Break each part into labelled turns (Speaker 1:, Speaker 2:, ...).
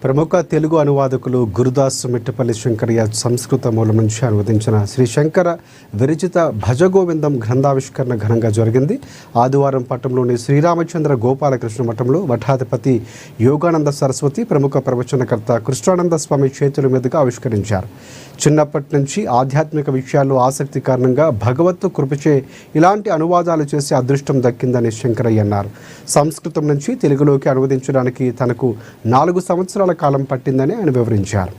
Speaker 1: ప్రముఖ తెలుగు అనువాదకులు గురుదాస్ మిట్టపల్లి శంకరయ్య సంస్కృత మూలం నుంచి అనువదించిన శ్రీ శంకర విరచిత భజగోవిందం గ్రంథావిష్కరణ ఘనంగా జరిగింది. ఆదివారం పట్టణంలోని శ్రీరామచంద్ర గోపాలకృష్ణ మఠంలో మఠాధిపతి యోగానంద సరస్వతి ప్రముఖ ప్రవచనకర్త కృష్ణానంద స్వామి చేతుల మీదుగా ఆవిష్కరించారు. చిన్నప్పటి నుంచి ఆధ్యాత్మిక విషయాల్లో ఆసక్తి కారణంగా భగవత్తు కృపచే ఇలాంటి అనువాదాలు చేసే అదృష్టం దక్కిందని శంకరయ్య అన్నారు. సంస్కృతం నుంచి తెలుగులోకి అనువదించడానికి తనకు 4 సంవత్సరాల కాలం పట్టిందని ఆయన వివరించారు.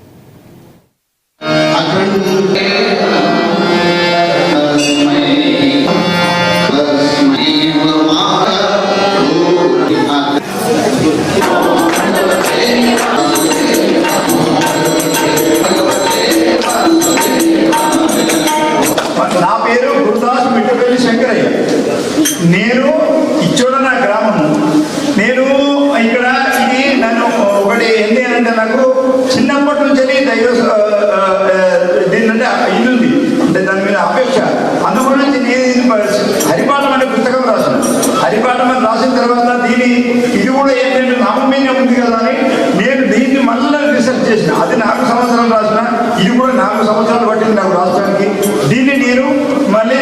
Speaker 2: నా పేరు గురుదాస్ మిట్టపల్లి శంకరయ్య. నేను ఇచ్చోడ నా గ్రామము. నేను ఇక్కడ ఇది నన్ను ఒకటి ఏంటి అంటే నాకు చిన్నప్పటి నుంచి దైవ దీన్నంటే ఇల్లుంది అంటే దాని మీద అపేక్ష. అందుగురించి నేను హరిపాఠం అనే పుస్తకం రాశాను. హరిపాఠం అని రాసిన తర్వాత ఇది కూడా ఏంటంటే నామం మీద ఉంది కదా అని నేను దీన్ని మళ్ళీ రీసెర్చ్ చేసిన. అది 4 సంవత్సరాలు రాసిన. ఇది కూడా 4 సంవత్సరాలు పట్టింది నాకు రాష్ట్రానికి. దీన్ని నేను మళ్ళీ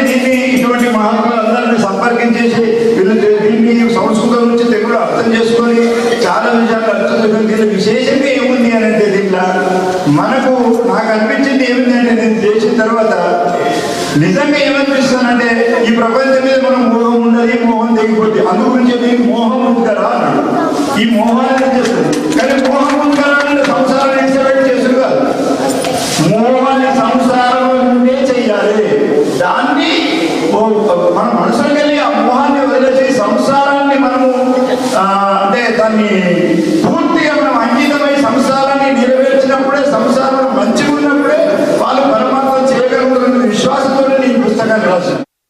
Speaker 2: ఇటువంటి మహాత్ములందరినీ సంపర్కించేసి దీన్ని సంస్కృతం నుంచి తెలుగులో అర్థం చేసుకొని చాలా విషయాలు అర్థం చేసుకొని దీని విశేషంగా ఏముంది అని అంటే దీంట్లో నాకు అనిపించింది ఏమిటి అంటే నేను చేసిన తర్వాత నిజంగా ఏమనిపిస్తానంటే ఈ ప్రపంచం మీద మనం మోహం ఉండదు, మోహం తెగిపోతుంది. అందుగురించి మీకు మోహం ఉంది కదా అన్నాడు. ఈ మోహాన్ని